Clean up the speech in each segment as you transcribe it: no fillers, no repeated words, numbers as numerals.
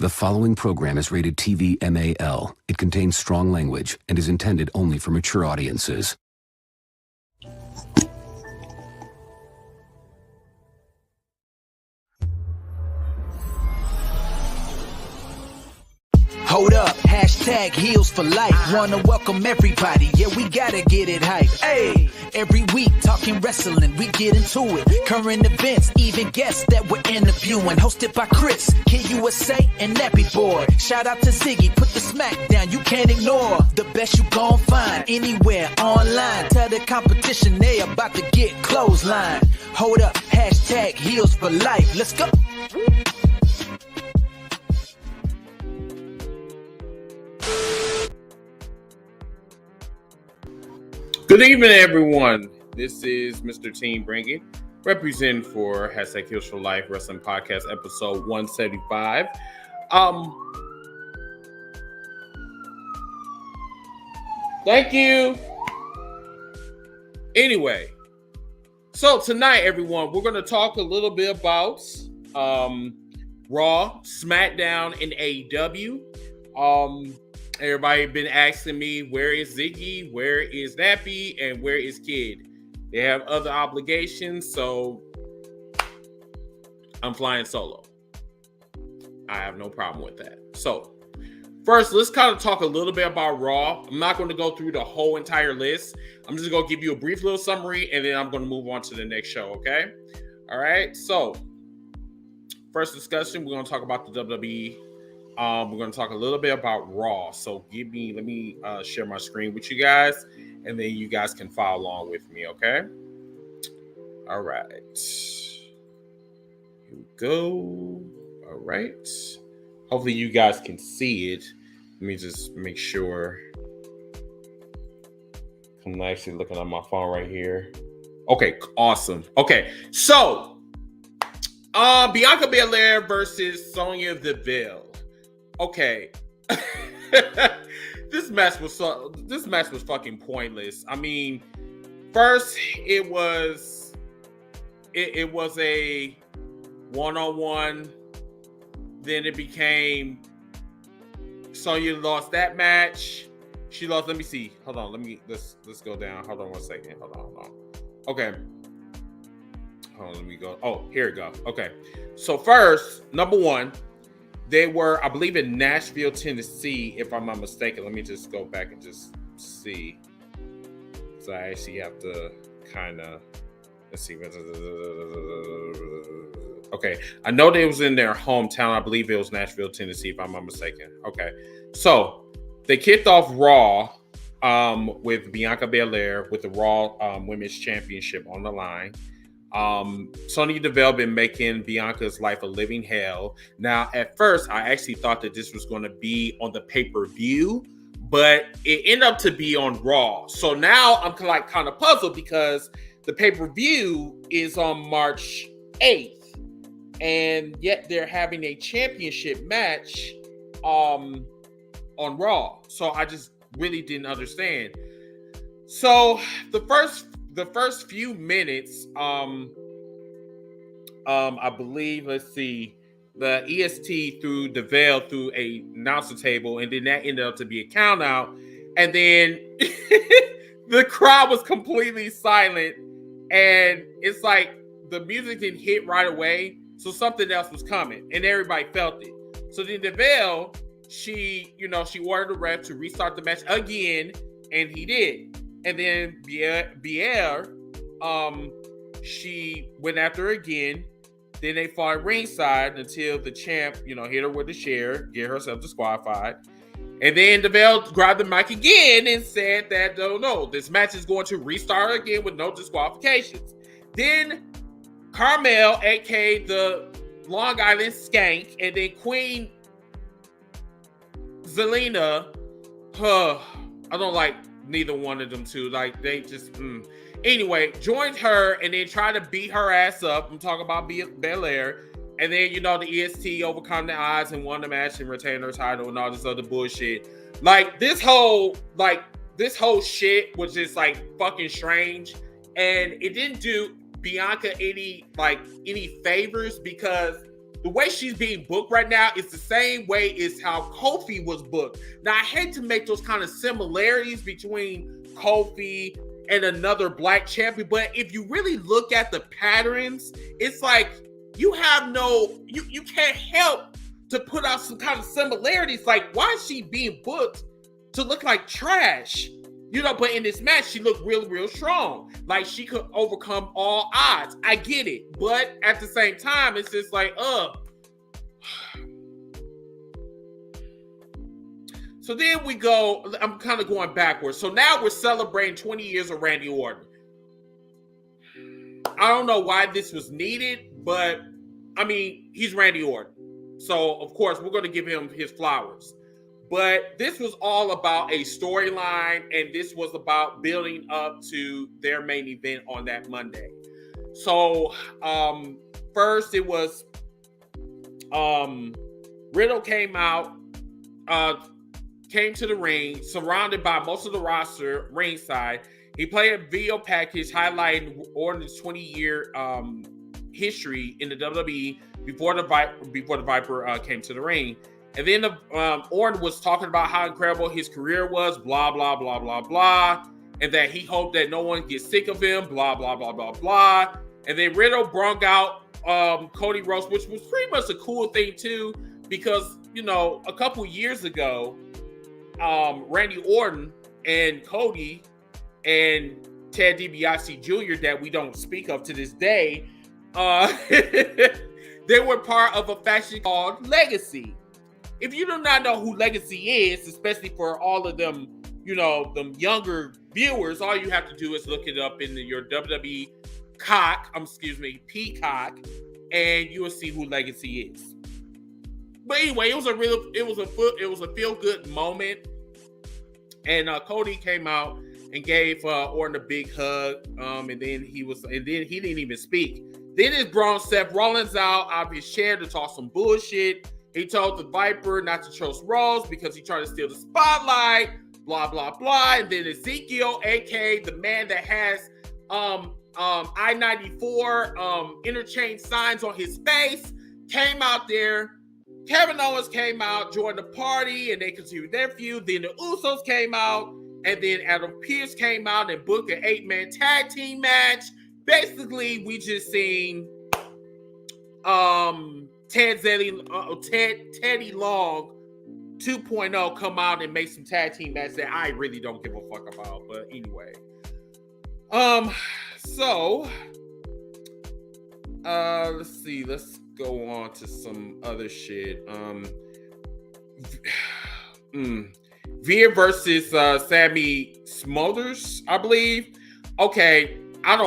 The following program is rated TV MAL. It contains strong language and is intended only for mature audiences. Hold up, hashtag heels for life. Wanna welcome everybody, yeah, we gotta get it hype. Hey, every week talking wrestling, we get into it. Current events, even guests that we're interviewing. Hosted by Chris, Kid USA, and Nappy Boy. Shout out to Ziggy, put the smack down, you can't ignore. The best you gon' find anywhere online. Tell the competition they about to get clothesline. Hold up, hashtag heels for life. Let's go. Good evening, everyone. This is Mr. Team Bringing, representing for hashtag Heels for Life Wrestling Podcast, episode 175. Thank you. Anyway, so tonight, everyone, we're going to talk a little bit about Raw, SmackDown, and AEW. Everybody been asking me, where is Ziggy, where is Nappy, and where is Kid? They have other obligations, so I'm flying solo. I have no problem with that. So, first, let's kind of talk a little bit about Raw. I'm not going to go through the whole entire list. I'm just going to give you a brief little summary, and then I'm going to move on to the next show, okay? All right, so, first discussion, we're going to talk about the WWE. We're going to talk a little bit about Raw. So let me share my screen with you guys, and then you guys can follow along with me, okay? All right. Here we go. All right. Hopefully you guys can see it. Let me just make sure. I'm actually looking at my phone right here. Okay, awesome. Okay, so Bianca Belair versus Sonya Deville. Okay, this match was fucking pointless. I mean, first it was a one-on-one. Then it became Sonya lost that match. She lost. Let me see. Hold on. Let's go down. Hold on one second. Hold on. Okay. Hold on. Let me go. Oh, here we go. Okay. So first, number one. They were, I believe, in Nashville, Tennessee, if I'm not mistaken. Let me just go back and just see. So I actually have to kind of, let's see. Okay. I know they was in their hometown. I believe it was Nashville, Tennessee, if I'm not mistaken. Okay. So they kicked off Raw with Bianca Belair with the Raw Women's Championship on the line. Sonya Deville been making Bianca's life a living hell. Now, at first, I actually thought that this was going to be on the pay-per-view, but it ended up to be on Raw. So now I'm kind of puzzled because the pay-per-view is on March 8th, and yet they're having a championship match on Raw. So I just really didn't understand. So the first few minutes, I believe, let's see, the EST threw Deville through a announcer table, and then that ended up to be a count out. And then the crowd was completely silent, and it's like the music didn't hit right away, so something else was coming, and everybody felt it. So then Deville, she ordered the ref to restart the match again, and he did. And then Bier, she went after her again. Then they fought ringside until the champ, hit her with the chair, get herself disqualified. And then Deville grabbed the mic again and said that, no, this match is going to restart again with no disqualifications. Then Carmel, aka the Long Island Skank, and then Queen Zelina, I don't like neither one of them two. Like, they just Anyway, joined her and then tried to beat her ass up. I'm talking about Belair. And then, the EST overcome the odds and won the match and retained her title and all this other bullshit. Like, this whole shit was just fucking strange. And it didn't do Bianca any favors, because the way she's being booked right now is the same way as how Kofi was booked. Now, I hate to make those kind of similarities between Kofi and another black champion, but if you really look at the patterns, it's like you can't help to put out some kind of similarities. Like, why is she being booked to look like trash? But in this match, she looked real, real strong. Like, she could overcome all odds. I get it. But at the same time, it's just like, So then we go, I'm kind of going backwards. So now we're celebrating 20 years of Randy Orton. I don't know why this was needed, but, I mean, he's Randy Orton. So, of course, we're going to give him his flowers. But this was all about a storyline, and this was about building up to their main event on that Monday. So, first it was Riddle came out, came to the ring, surrounded by most of the roster ringside. He played a video package highlighting Orton's 20-year history in the WWE before the Viper came to the ring. And then Orton was talking about how incredible his career was, blah, blah, blah, blah, blah. And that he hoped that no one gets sick of him, blah, blah, blah, blah, blah. And then Riddle brought out Cody Rhodes, which was pretty much a cool thing, too. Because, a couple years ago, Randy Orton and Cody and Ted DiBiase Jr., that we don't speak of to this day, they were part of a faction called Legacy. If you do not know who Legacy is, especially for all of them, them younger viewers, all you have to do is look it up in your WWE Peacock, and you will see who Legacy is. But anyway, it was a feel good moment, and Cody came out and gave Orton a big hug, and then he didn't even speak. Then it brought Seth Rollins out of his chair to talk some bullshit. He told the Viper not to trust Rose because he tried to steal the spotlight, blah, blah, blah. And then Ezekiel, a.k.a. the man that has I-94 interchange signs on his face, came out there. Kevin Owens came out, joined the party, and they continued their feud. Then the Usos came out, and then Adam Pearce came out and booked an 8-man tag team match. Basically, we just seen Teddy Long 2.0 come out and make some tag team matches that I really don't give a fuck about. But anyway. So let's see. Let's go on to some other shit. Veer versus Sammy Smothers, I believe. Okay. I'm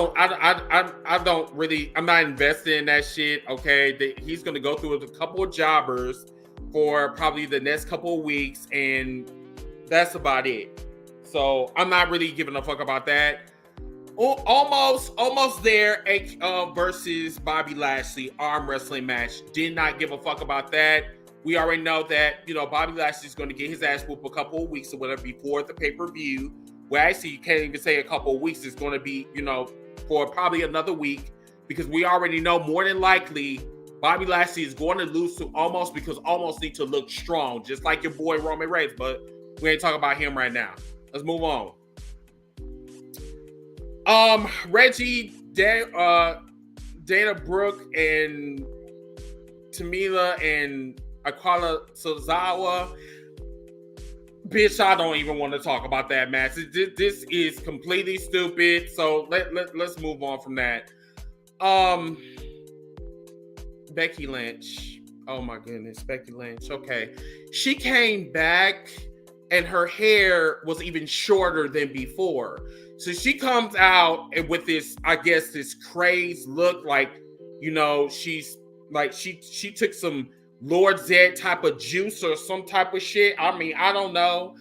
not invested in that shit. Okay. He's going to go through with a couple of jobbers for probably the next couple of weeks, and that's about it. So I'm not really giving a fuck about that. Almost there. Versus Bobby Lashley arm wrestling match. Did not give a fuck about that. We already know that, Bobby Lashley is going to get his ass whooped a couple of weeks or whatever before the pay-per-view. Well, actually, you can't even say a couple of weeks. It's going to be, for probably another week, because we already know more than likely Bobby Lashley is going to lose to Almost, because Almost need to look strong, just like your boy Roman Reigns. But we ain't talking about him right now. Let's move on. Reggie, Dana Brooke, and Tamina and Akala Tozawa. Bitch, I don't even want to talk about that match. This is completely stupid. So let's move on from that. Becky Lynch. Oh my goodness, Becky Lynch. Okay. She came back and her hair was even shorter than before. So she comes out and with this, I guess, this crazed look, like, she's like, she took some Lord Zed type of juice or some type of shit. I mean, I don't know.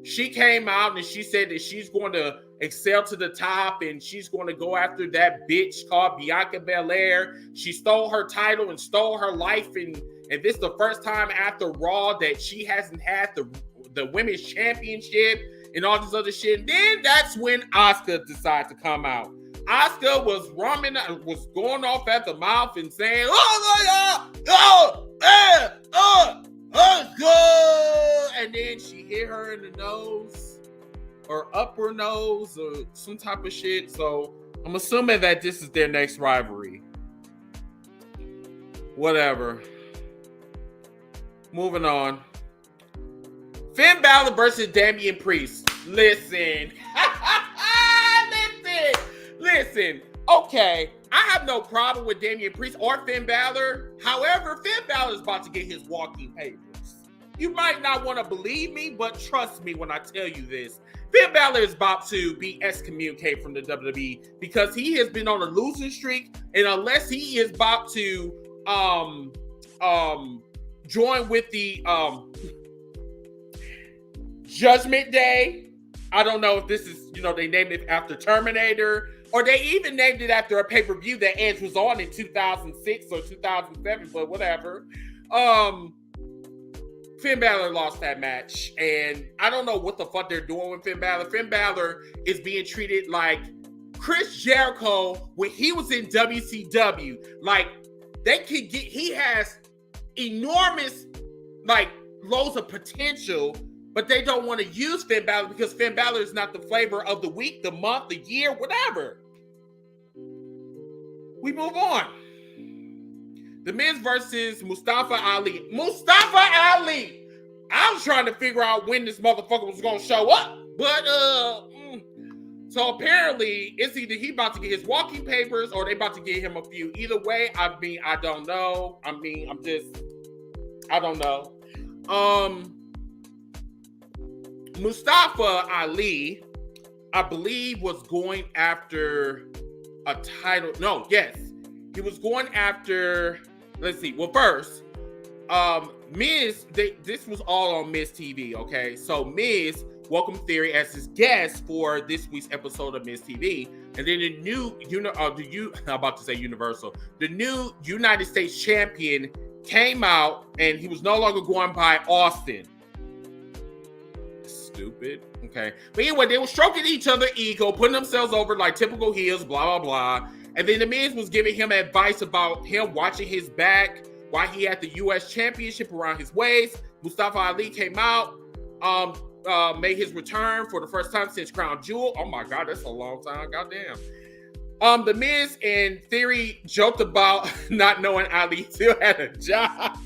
She came out and she said that she's going to excel to the top and she's going to go after that bitch called Bianca Belair. She stole her title and stole her life, and this is the first time after Raw that she hasn't had the women's championship and all this other shit. And then that's when Asuka decided to come out. Oscar was was going off at the mouth and saying, "Oh my God, oh, and then she hit her in the nose or upper nose or some type of shit. So I'm assuming that this is their next rivalry. Whatever. Moving on. Finn Balor versus Damian Priest. Listen. Listen. Okay. I have no problem with Damian Priest or Finn Balor. However, Finn Balor is about to get his walking papers. You might not want to believe me, but trust me when I tell you this. Finn Balor is about to be excommunicated from the WWE because he has been on a losing streak, and unless he is about to join with the Judgment Day. I don't know if this is, they named it after Terminator, or they even named it after a pay-per-view that Edge was on in 2006 or 2007, but whatever. Finn Balor lost that match, and I don't know what the fuck they're doing with Finn Balor. Finn Balor is being treated like Chris Jericho when he was in WCW. Like, he has enormous, loads of potential, but they don't want to use Finn Balor because Finn Balor is not the flavor of the week, the month, the year, whatever. We move on. The Miz versus Mustafa Ali. Mustafa Ali! I was trying to figure out when this motherfucker was going to show up, but, So apparently, it's either he about to get his walking papers or they about to get him a few. Either way, I don't know. I don't know. Mustafa Ali, I believe, was going after a title. No, yes. He was going after, let's see. Well, first, Miz, this was all on Miz TV, okay? So Miz welcomed Theory as his guest for this week's episode of Miz TV. And then the new, the new United States champion came out, and he was no longer going by Austin. Stupid. Okay. But anyway, they were stroking each other's ego, putting themselves over like typical heels, blah, blah, blah. And then the Miz was giving him advice about him watching his back while he had the U.S. Championship around his waist. Mustafa Ali came out, made his return for the first time since Crown Jewel. Oh my God, that's a long time. Goddamn. The Miz and Theory joked about not knowing Ali still had a job.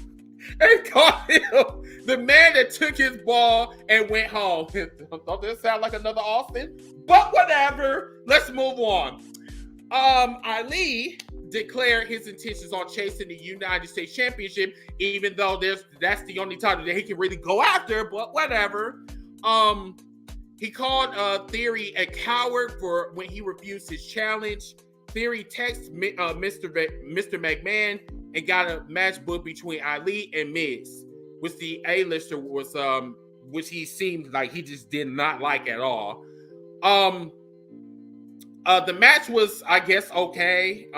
They called him the man that took his ball and went home. Don't this sound like another Austin? But whatever. Let's move on. Ali declared his intentions on chasing the United States Championship, even though that's the only title that he can really go after, but whatever. He called Theory a coward for when he refused his challenge. Theory texted Mr. McMahon and got a match booked between Ali and Miz, which the A-lister was, which he seemed like he just did not like at all. The match was, I guess, okay.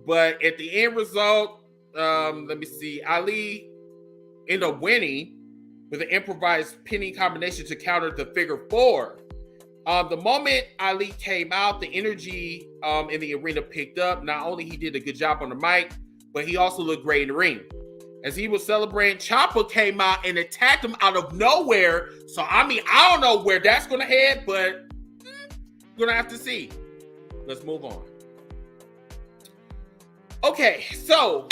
But at the end result, let me see. Ali ended up winning with an improvised pinning combination to counter the figure four. The moment Ali came out, the energy in the arena picked up. Not only he did a good job on the mic, but he also looked great in the ring. As he was celebrating, Ciampa came out and attacked him out of nowhere. So, I don't know where that's going to head, but we're going to have to see. Let's move on. Okay, so,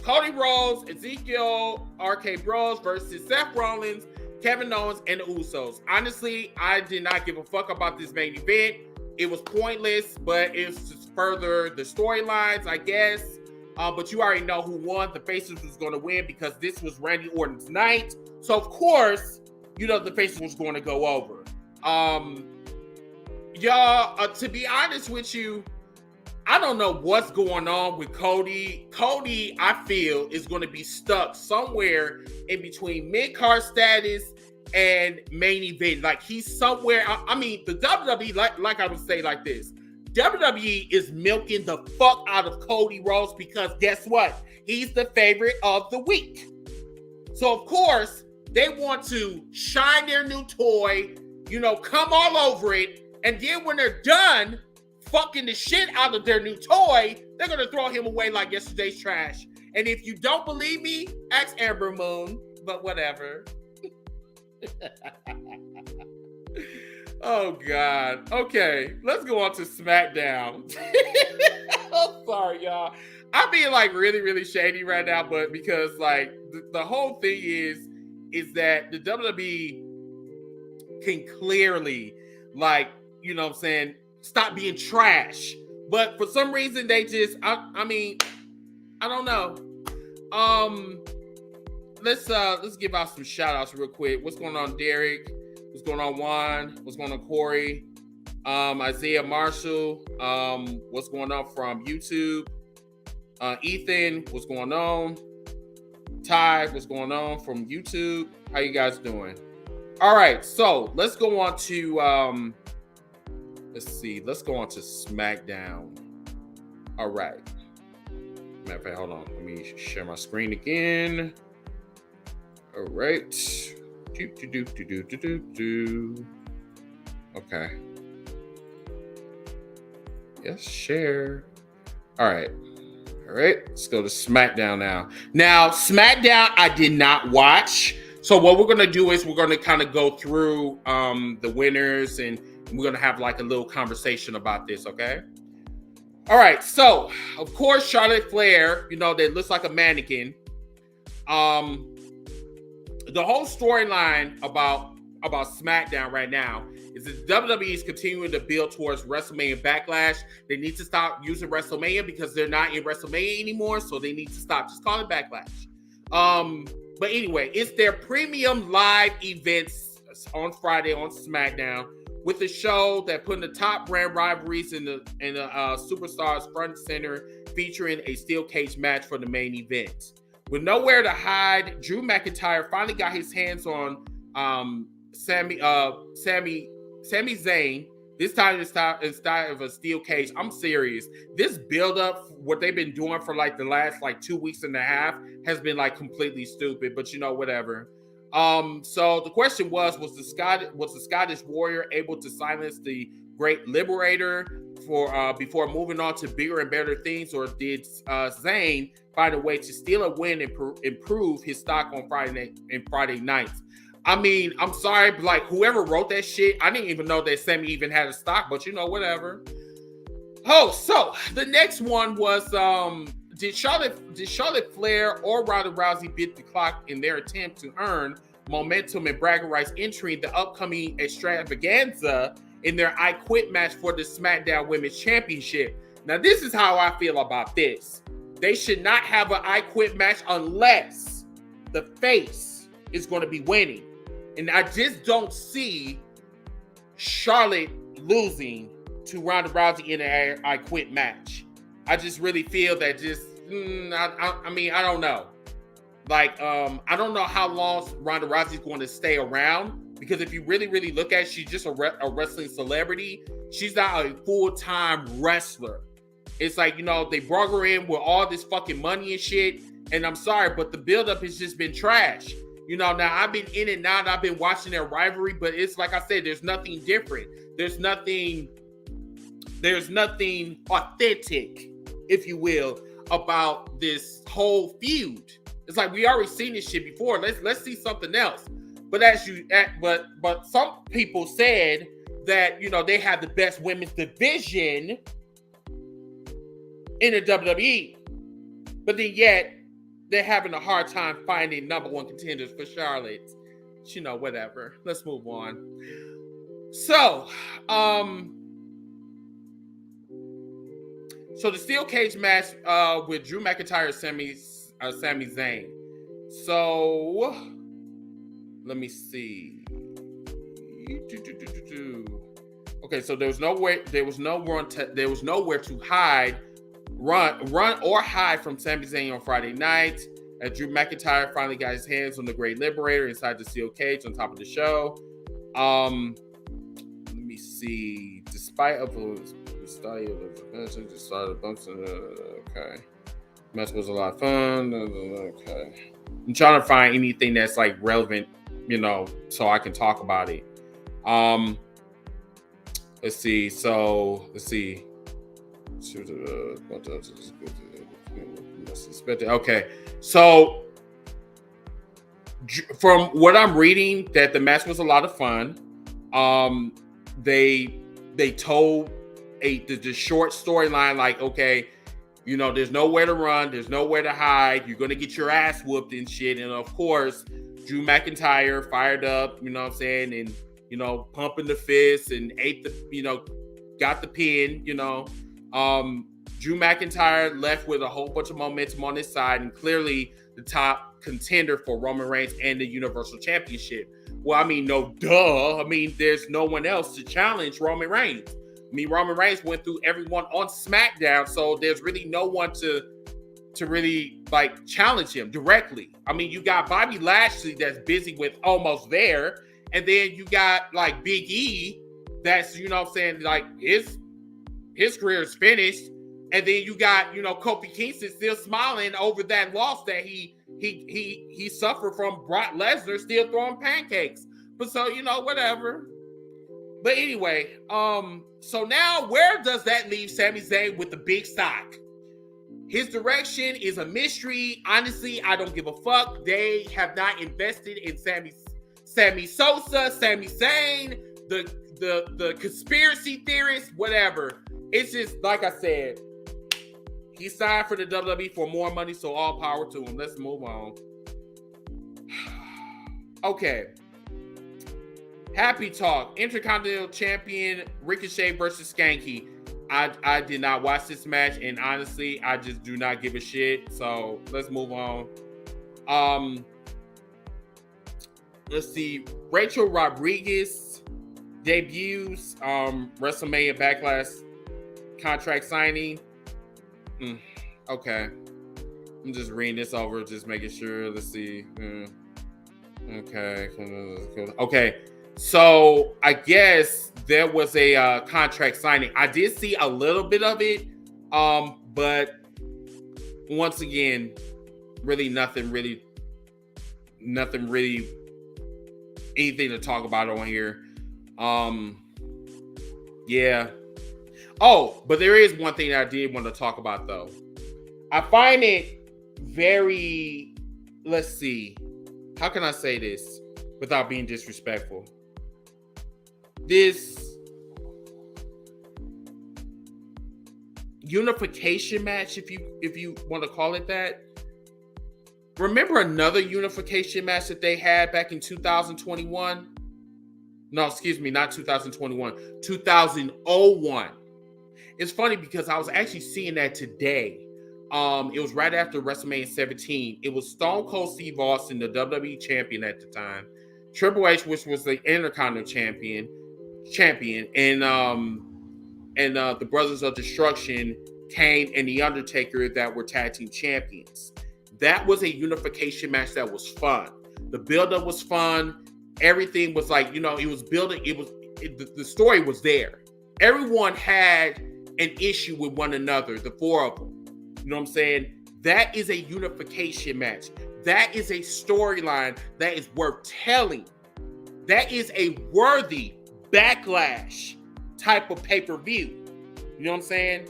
Cody Rhodes, Ezekiel, RK Bros versus Seth Rollins, Kevin Owens, and the Usos. Honestly, I did not give a fuck about this main event. It was pointless, but it's just further the storylines, I guess. But you already know who won. The Faces was going to win because this was Randy Orton's night. So, of course, the Faces was going to go over. Y'all, to be honest with you, I don't know what's going on with Cody. Cody, I feel, is going to be stuck somewhere in between mid-card status and main event. Like, he's somewhere. The WWE, like I would say like this. WWE is milking the fuck out of Cody Rhodes because guess what? He's the favorite of the week. So, of course, they want to shine their new toy, come all over it, And then when they're done fucking the shit out of their new toy, they're going to throw him away like yesterday's trash. And if you don't believe me, ask Amber Moon, but whatever. Oh, God. Okay, let's go on to SmackDown. I'm sorry, y'all. I'm being like really, really shady right now, but because like the whole thing is that the WWE can clearly, like, you know what I'm saying, stop being trash. But for some reason they just, I mean, I don't know. Let's give out some shout outs real quick. What's going on, Derek? What's going on, Juan? What's going on, Corey? Isaiah Marshall. What's going on from YouTube? Ethan, what's going on? Ty, what's going on from YouTube? How you guys doing? All right, so let's go on to let's go on to SmackDown. All right. Matter of fact, hold on. Let me share my screen again. All right. Okay. Yes, share. All right. All right. Let's go to SmackDown now. Now, SmackDown, I did not watch. So what we're going to do is we're going to kind of go through the winners, and we're going to have like a little conversation about this, okay? All right. So, of course, Charlotte Flair, you know, that looks like a mannequin. The whole storyline about SmackDown right now is that WWE is continuing to build towards WrestleMania Backlash. They need to stop using WrestleMania because they're not in WrestleMania anymore, so they need to stop. Just call it Backlash. But anyway, it's their premium live events on Friday on SmackDown with a show that putting the top brand rivalries in the superstars front and center, featuring a steel cage match for the main event. With nowhere to hide, Drew McIntyre finally got his hands on Sami Zayn. This time instead of a steel cage. I'm serious. This build-up, what they've been doing for like the last like 2 weeks and a half, has been like completely stupid. But you know, whatever. So the question was the Scottish Warrior able to silence the Great Liberator before moving on to bigger and better things, or did Zayn find a way to steal a win and improve his stock on Friday nights? I mean, I'm sorry, but like whoever wrote that shit, I didn't even know that Sammy even had a stock, but you know, whatever. Oh, so the next one was did Charlotte Flair or Ronda Rousey beat the clock in their attempt to earn momentum and bragging rights entering the upcoming extravaganza in their I Quit match for the SmackDown Women's Championship? Now, this is how I feel about this. They should not have an I Quit match unless the face is going to be winning. And I just don't see Charlotte losing to Ronda Rousey in an I Quit match. I just really feel that I mean, I don't know. Like, I don't know how long Ronda Rousey's going to stay around, because if you really, really look at it, she's just a wrestling celebrity. She's not a full-time wrestler. It's like, you know, they brought her in with all this fucking money and shit. And I'm sorry, but the buildup has just been trash. You know, now I've been in and out. I've been watching their rivalry, but it's like I said, there's nothing different. There's nothing authentic, if you will, about this whole feud. It's like we already seen this shit before. Let's see something else. But but some people said that, you know, they have the best women's division in the WWE, but then yet they're having a hard time finding number one contenders for Charlotte. You know, whatever. Let's move on. So, so the steel cage match with Drew McIntyre and Sami Zayn. So, let me see. Okay, so there was nowhere to hide. Run or hide from Sami Zayn on Friday night, as Drew McIntyre finally got his hands on the Great Liberator inside the steel cage on top of the show. Let me see. Despite of the style of the match, just started a bunch of okay. Match was a lot of fun. Okay. I'm trying to find anything that's like relevant, you know, so I can talk about it. Let's see. So let's see. Okay, so from what I'm reading, that the match was a lot of fun. They told the short storyline, like, okay, you know, there's nowhere to run, there's nowhere to hide, you're gonna get your ass whooped and shit. And of course, Drew McIntyre fired up, you know what I'm saying, and you know, pumping the fist and ate the, you know, got the pin, you know. Drew McIntyre left with a whole bunch of momentum on his side, and clearly the top contender for Roman Reigns and the Universal Championship. Well, I mean, no duh. I mean, there's no one else to challenge Roman Reigns. I mean, Roman Reigns went through everyone on SmackDown, so there's really no one to really like challenge him directly. I mean, you got Bobby Lashley that's busy with Almost There, and then you got like Big E that's, you know what I'm saying, like his career is finished. And then you got, you know, Kofi Kingston still smiling over that loss that he suffered from Brock Lesnar still throwing pancakes. But so, you know, whatever. But anyway, so now where does that leave Sami Zayn with the big stock? His direction is a mystery. Honestly, I don't give a fuck. They have not invested in Sammy Sosa, Sami Zayn, the conspiracy theorists, whatever. It's just, like I said, he signed for the WWE for more money, so all power to him. Let's move on. Okay. Happy Talk. Intercontinental Champion Ricochet versus Skanky. I did not watch this match, and honestly, I just do not give a shit. So let's move on. Let's see. Rachel Rodriguez debuts WrestleMania Backlash contract signing. Okay. I'm just reading this over, just making sure. Let's see. Okay. So I guess there was a contract signing. I did see a little bit of it. But once again, really nothing really anything to talk about on here. Yeah. Oh, but there is one thing that I did want to talk about, though. I find it very, let's see, how can I say this without being disrespectful? This unification match, if you want to call it that. Remember another unification match that they had back in 2021? No, excuse me, not 2021, 2001. It's funny because I was actually seeing that today. It was right after WrestleMania 17. It was Stone Cold Steve Austin, the WWE champion at the time, Triple H, which was the Intercontinental champion, and the Brothers of Destruction, Kane and The Undertaker, that were tag team champions. That was a unification match that was fun. The build-up was fun. Everything was like, you know, it was building. The story was there. Everyone had an issue with one another, the four of them. You know what I'm saying? That is a unification match. That is a storyline that is worth telling. That is a worthy Backlash type of pay-per-view. You know what I'm saying?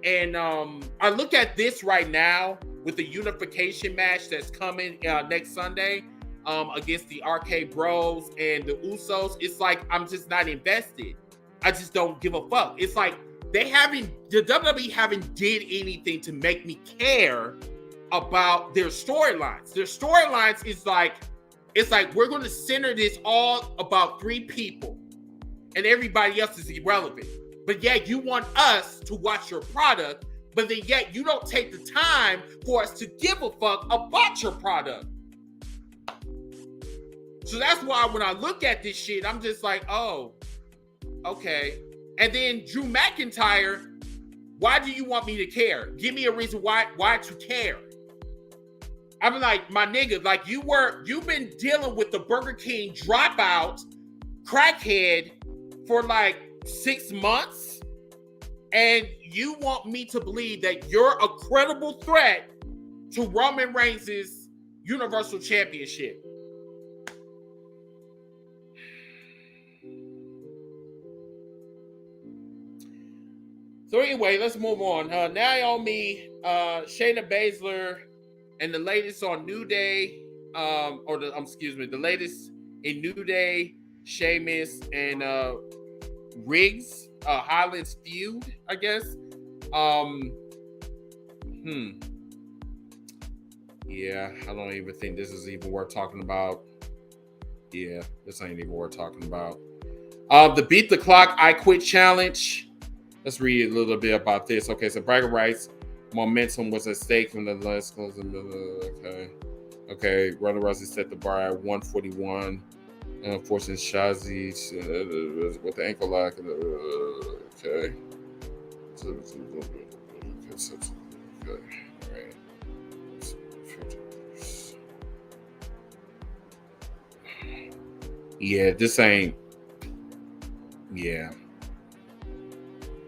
And I look at this right now with the unification match that's coming next Sunday against the Arcade Bros and the Usos. It's like I'm just not invested. I just don't give a fuck. It's like the WWE haven't did anything to make me care about their storylines. Their storylines is like, it's like we're going to center this all about three people and everybody else is irrelevant. But yet you want us to watch your product, but then yet you don't take the time for us to give a fuck about your product. So that's why when I look at this shit, I'm just like, oh, okay. And then Drew McIntyre, why do you want me to care? Give me a reason why to care. I'm like, my nigga, like you've been dealing with the Burger King dropout crackhead for like 6 months, and you want me to believe that you're a credible threat to Roman Reigns' Universal Championship. So anyway, let's move on. Naomi, Shayna Baszler, and the latest on New Day, the latest in New Day, Sheamus and Riggs, Highlands feud, I guess. Yeah, I don't even think this is even worth talking about. Yeah, this ain't even worth talking about. The Beat the Clock I Quit Challenge. Let's read a little bit about this. Okay, so bragging rights, momentum was at stake from the last. Okay. Ronda Rousey set the bar at 141, and unfortunately, Shazzy with the ankle lock. Okay. All right. Yeah, this ain't. Yeah.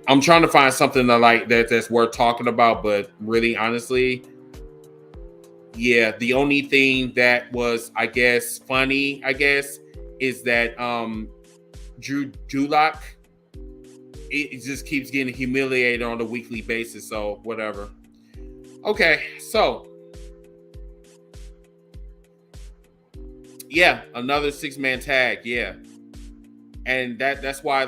I'm trying to find something that's worth talking about, but really, honestly, yeah, the only thing that was, I guess, funny, is that Drew Gulak, it just keeps getting humiliated on a weekly basis, so whatever. Okay, so yeah, another 6-man tag, yeah. And that's why,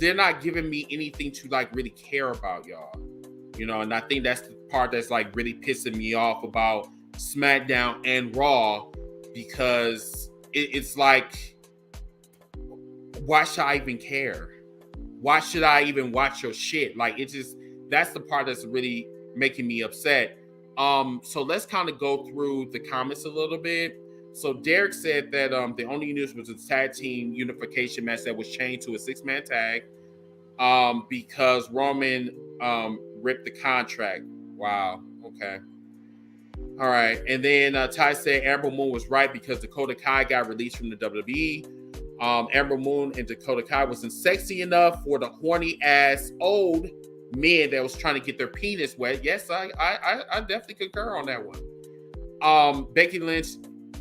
they're not giving me anything to really care about, y'all. And I think that's the part that's really pissing me off about SmackDown and Raw, because it's like, why should I even care? Why should I even watch your shit? That's the part that's really making me upset. So let's kind of go through the comments a little bit. So Derek said that the only news was a tag team unification match that was changed to a 6-man tag because Roman ripped the contract. Wow. Okay. All right. And then Ty said Amber Moon was right because Dakota Kai got released from the WWE. Amber Moon and Dakota Kai wasn't sexy enough for the horny ass old men that was trying to get their penis wet. Yes, I definitely concur on that one. Becky Lynch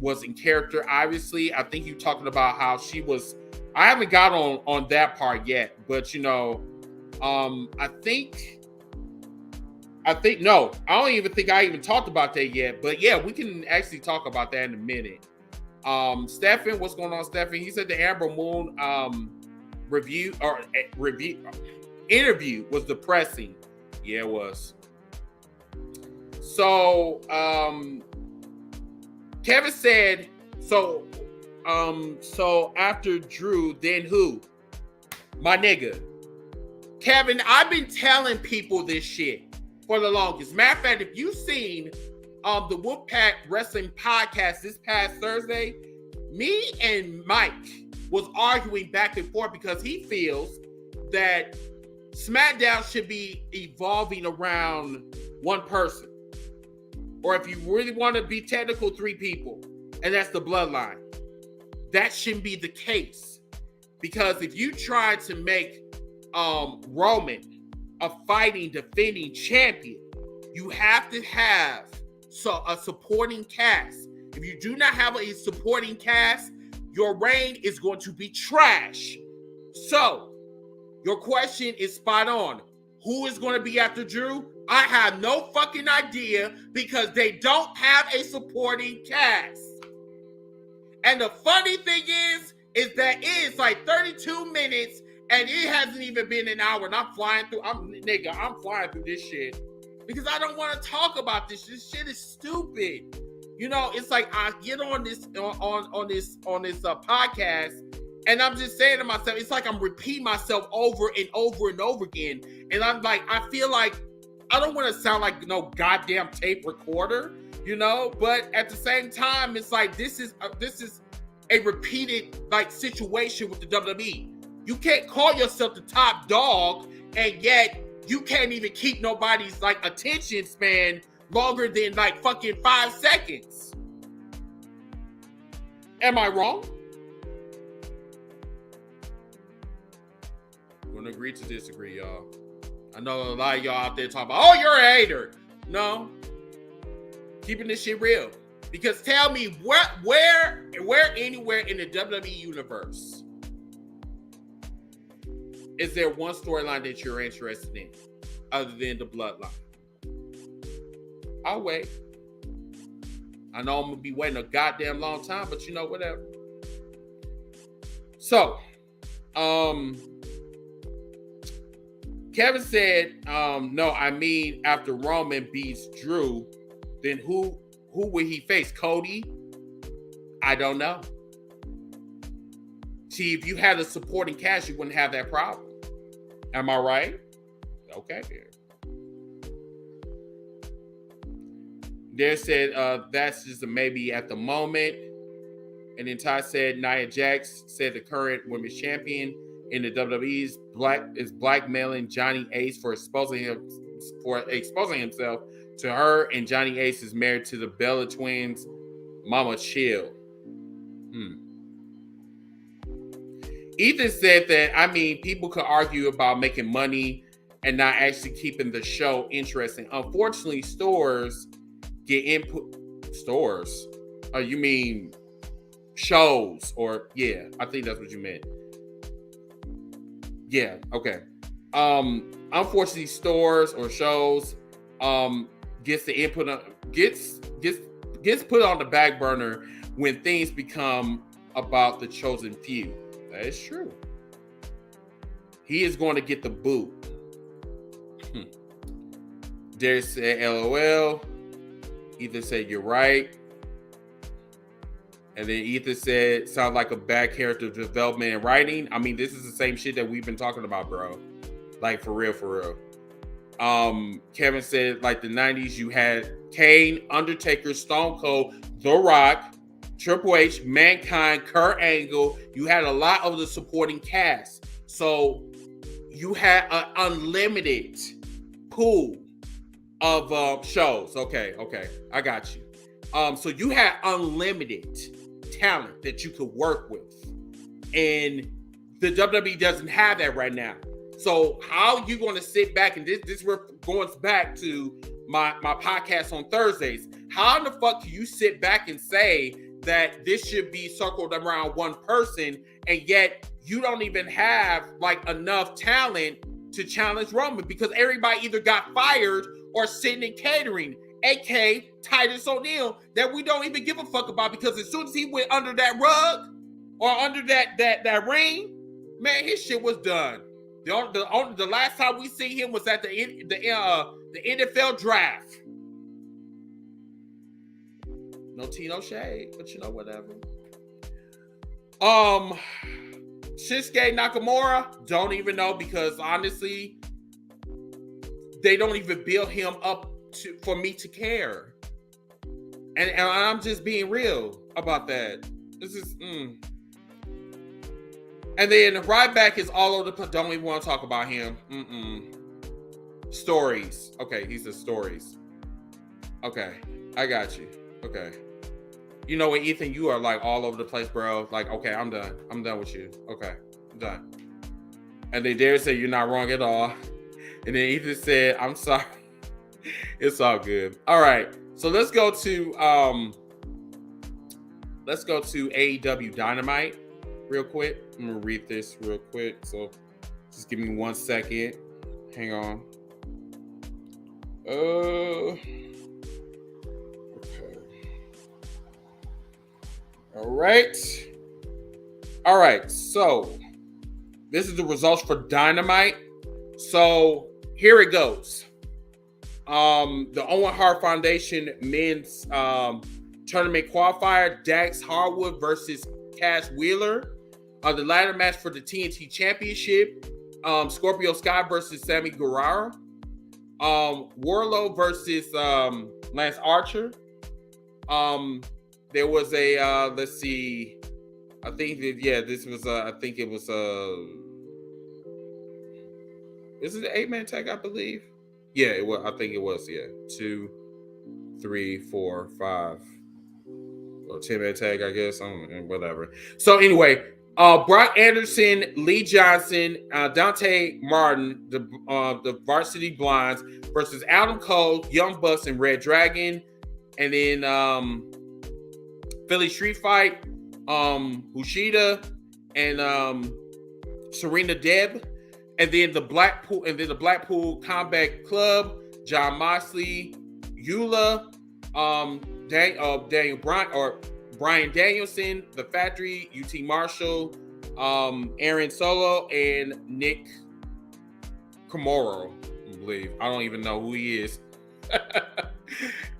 was in character, obviously. I think you're talking about how she was. I haven't got on that part yet, but I think no, I don't even think I even talked about that yet. But yeah, we can actually talk about that in a minute. Stephen, what's going on, Stephen? He said the Amber Moon interview was depressing. Yeah, it was. So Kevin said, so after Drew, then who? My nigga. Kevin, I've been telling people this shit for the longest. Matter of fact, if you've seen the Wolfpack Wrestling podcast this past Thursday, me and Mike was arguing back and forth because he feels that SmackDown should be evolving around one person. Or if you really want to be technical, 3 people. And that's the bloodline. That shouldn't be the case. Because if you try to make Roman a fighting, defending champion, you have to have a supporting cast. If you do not have a supporting cast, your reign is going to be trash. So, your question is spot on. Who is going to be after Drew? I have no fucking idea because they don't have a supporting cast. And the funny thing is that it's 32 minutes and it hasn't even been an hour and I'm flying through this shit because I don't want to talk about this. This shit is stupid. It's like I get on this podcast and I'm just saying to myself, it's like I'm repeating myself over and over and over again. And I'm like, I feel like I don't want to sound like no goddamn tape recorder, but at the same time, it's like this is a repeated situation with the WWE. You can't call yourself the top dog, and yet you can't even keep nobody's attention span longer than fucking 5 seconds. Am I wrong? I'm gonna agree to disagree, y'all. I know a lot of y'all out there talking about, oh, you're a hater. No. Keeping this shit real. Because tell me, where anywhere in the WWE universe is there one storyline that you're interested in other than the bloodline? I'll wait. I know I'm gonna be waiting a goddamn long time, but you know, whatever. So, Kevin said, no, I mean, after Roman beats Drew, then who will he face? Cody? I don't know. See, if you had a supporting cast, you wouldn't have that problem. Am I right? Okay, then. Dare said, that's just a maybe at the moment. And then Ty said, Nia Jax said the current women's champion in the WWE is blackmailing Johnny Ace for exposing himself to her, and Johnny Ace is married to the Bella twins. Mama, chill. Ethan said that, I mean, people could argue about making money and not actually keeping the show interesting. Unfortunately, stores get input. Stores? Oh, you mean shows? Or, yeah, I think that's what you meant. Yeah, okay. Unfortunately, stores or shows gets the input gets put on the back burner when things become about the chosen few. That is true. He is going to get the boot. Darius said, LOL. Ethan said, you're right. And then Ethan said, sounds like a bad character development and writing. I mean, this is the same shit that we've been talking about, bro. Like, for real. Kevin said, like the 90s, you had Kane, Undertaker, Stone Cold, The Rock, Triple H, Mankind, Kurt Angle. You had a lot of the supporting cast. So you had an unlimited pool of shows. Okay. I got you. So you had unlimited talent that you could work with. And the WWE doesn't have that right now. So how you going to sit back, and this going back to my podcast on Thursdays. How in the fuck can you sit back and say that this should be circled around one person, and yet you don't even have like enough talent to challenge Roman, because everybody either got fired or sitting in catering, aka Titus O'Neil, that we don't even give a fuck about, because as soon as he went under that rug or under that ring, man, his shit was done. The last time we see him was at the NFL draft. No tea, no shade, but you know, whatever. Shinsuke Nakamura, don't even know, because honestly, they don't even build him up for me to care. And I'm just being real about that. This is And then Ryback is all over the place. Don't even want to talk about him. Stories. Okay, he says stories. Okay, I got you. Okay. You know what, Ethan, you are like all over the place, bro. Like, okay, I'm done. I'm done with you. Okay, I'm done. And then Darius said, you're not wrong at all. And then Ethan said, I'm sorry. It's all good. All right. So let's go to AEW Dynamite real quick. I'm gonna read this real quick. So just give me 1 second. Hang on. Okay. All right. So this is the results for Dynamite. So here it goes. The Owen Hart Foundation men's tournament qualifier, Dax Harwood versus Cash Wheeler. The ladder match for the TNT Championship, Scorpio Sky versus Sammy Guevara. Warlow versus Lance Archer. There was a let's see, I think that, yeah, this was I think it was is it an 8-man tag, I believe? Yeah, it was. I think it was. Yeah, 2, 3, 4, 5, or 10-man tag, I guess. I don't know, whatever. So anyway, Brock Anderson, Lee Johnson, Dante Martin, the Varsity Blondes versus Adam Cole, Young Bucks, and Red Dragon, and then Philly Street Fight, Kushida and Serena Deb And then the Blackpool Combat Club, John Moxley, Eula, Daniel Bryan or Bryan Danielson, The Factory, UT Marshall, Aaron Solo, and Nick Komoro, I believe. I don't even know who he is.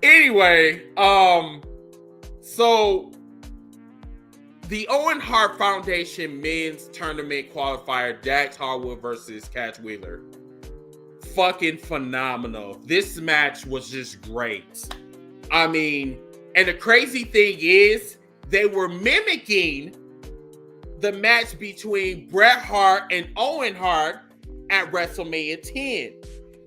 Anyway, so the Owen Hart Foundation Men's Tournament Qualifier, Dax Harwood versus Cash Wheeler. Fucking phenomenal. This match was just great. I mean, and the crazy thing is, they were mimicking the match between Bret Hart and Owen Hart at WrestleMania 10.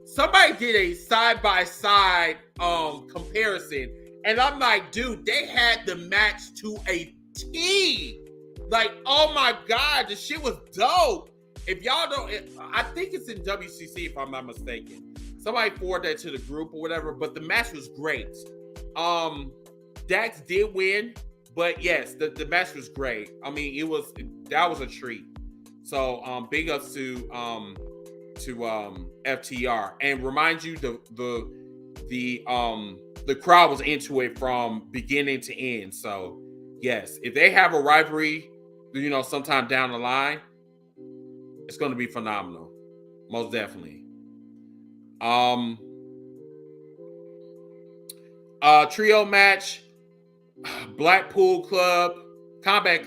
Somebody did a side-by-side comparison, and I'm like, dude, they had the match to a T. Like, oh my God, the shit was dope. If y'all don't, I think it's in WCC if I'm not mistaken. Somebody forward that to the group or whatever, but the match was great. Dax did win, but yes, the match was great. I mean, that was a treat. So big ups to FTR, and remind you the crowd was into it from beginning to end. So yes, if they have a rivalry, sometime down the line, it's going to be phenomenal, most definitely. Trio match, Blackpool Combat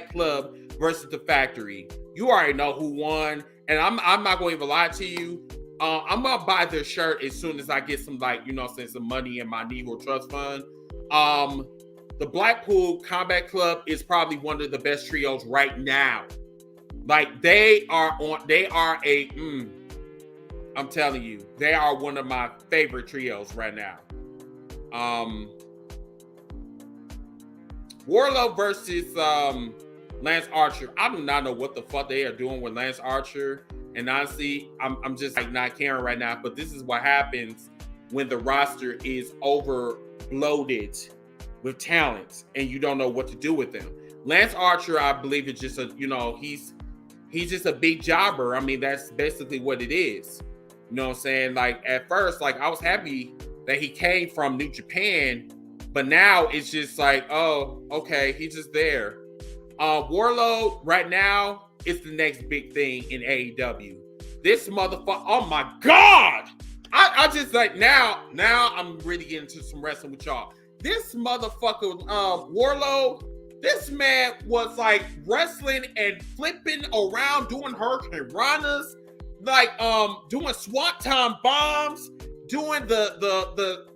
Club versus The Factory. You already know who won, and I'm not going to even lie to you. I'm gonna buy their shirt as soon as I get some some money in my Negro Trust Fund. The Blackpool Combat Club is probably one of the best trios right now. Like I'm telling you, they are one of my favorite trios right now. Wardlow versus Lance Archer. I do not know what the fuck they are doing with Lance Archer. And honestly, I'm just not caring right now. But this is what happens when the roster is overloaded with talent and you don't know what to do with them. Lance Archer, I believe, is just he's just a big jobber. I mean, that's basically what it is. You know what I'm saying? Like, at first, I was happy that he came from New Japan, but now it's just like, oh, okay, he's just there. Wardlow right now is the next big thing in AEW. This motherfucker, oh my God! I just now I'm really getting into some wrestling with y'all. This motherfucker, Wardlow, this man was wrestling and flipping around, doing Hurricane Ranas, doing Swanton bombs, doing the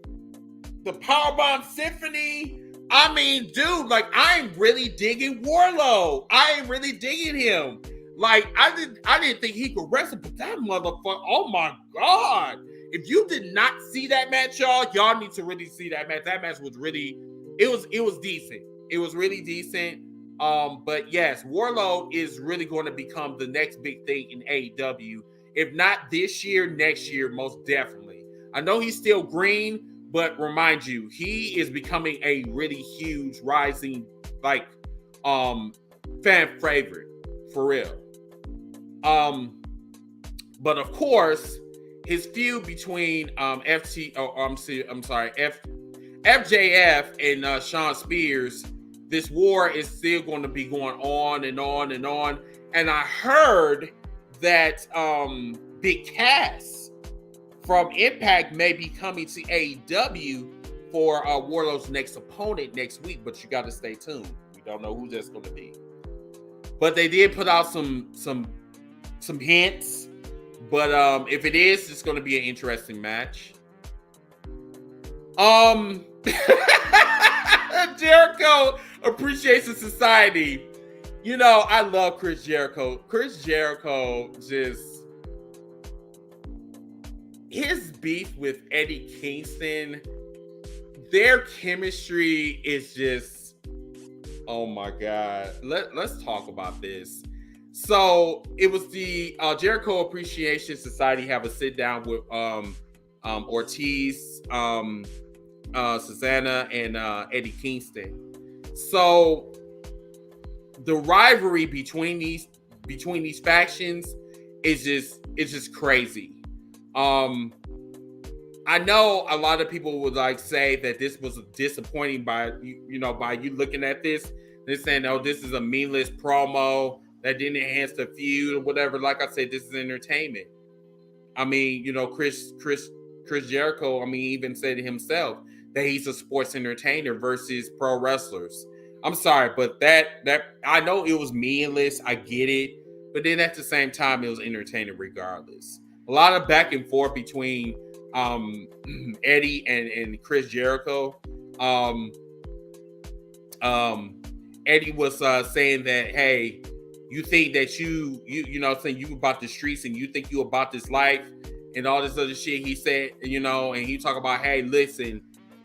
Powerbomb Symphony. I mean, dude, I'm really digging Wardlow. I am really digging him. I didn't think he could wrestle, but that motherfucker, oh my God. If you did not see that match, y'all need to really see that match. That match was really, it was decent. It was really decent. But yes, Wardlow is really going to become the next big thing in AEW. If not this year, next year, most definitely. I know he's still green, but remind you, he is becoming a really huge rising, fan favorite for real. But of course, his feud between FJF and Sean Spears, this war is still going to be going on and on and on. And I heard that Big Cass from Impact may be coming to AEW for Wardlow's next opponent next week, but you got to stay tuned. We don't know who that's going to be. But they did put out some hints. But if it is, it's going to be an interesting match. Jericho Appreciation Society. I love Chris Jericho. Chris Jericho his beef with Eddie Kingston, their chemistry is just, oh my God. Let's talk about this. So it was the Jericho Appreciation Society have a sit down with Ortiz, Susanna, and Eddie Kingston. So the rivalry between between these factions is just crazy. I know a lot of people would like say that this was disappointing by by you looking at this. They're saying, "Oh, this is a meaningless promo that didn't enhance the feud or whatever." Like I said, this is entertainment. I mean, Chris Jericho, I mean, even said himself that he's a sports entertainer versus pro wrestlers. I'm sorry, but that I know it was meaningless. I get it, but then at the same time, it was entertaining regardless. A lot of back and forth between Eddie and Chris Jericho. Eddie was saying that, hey, you think that you saying you about the streets and you think you about this life and all this other shit. He said, and he talk about, hey, listen,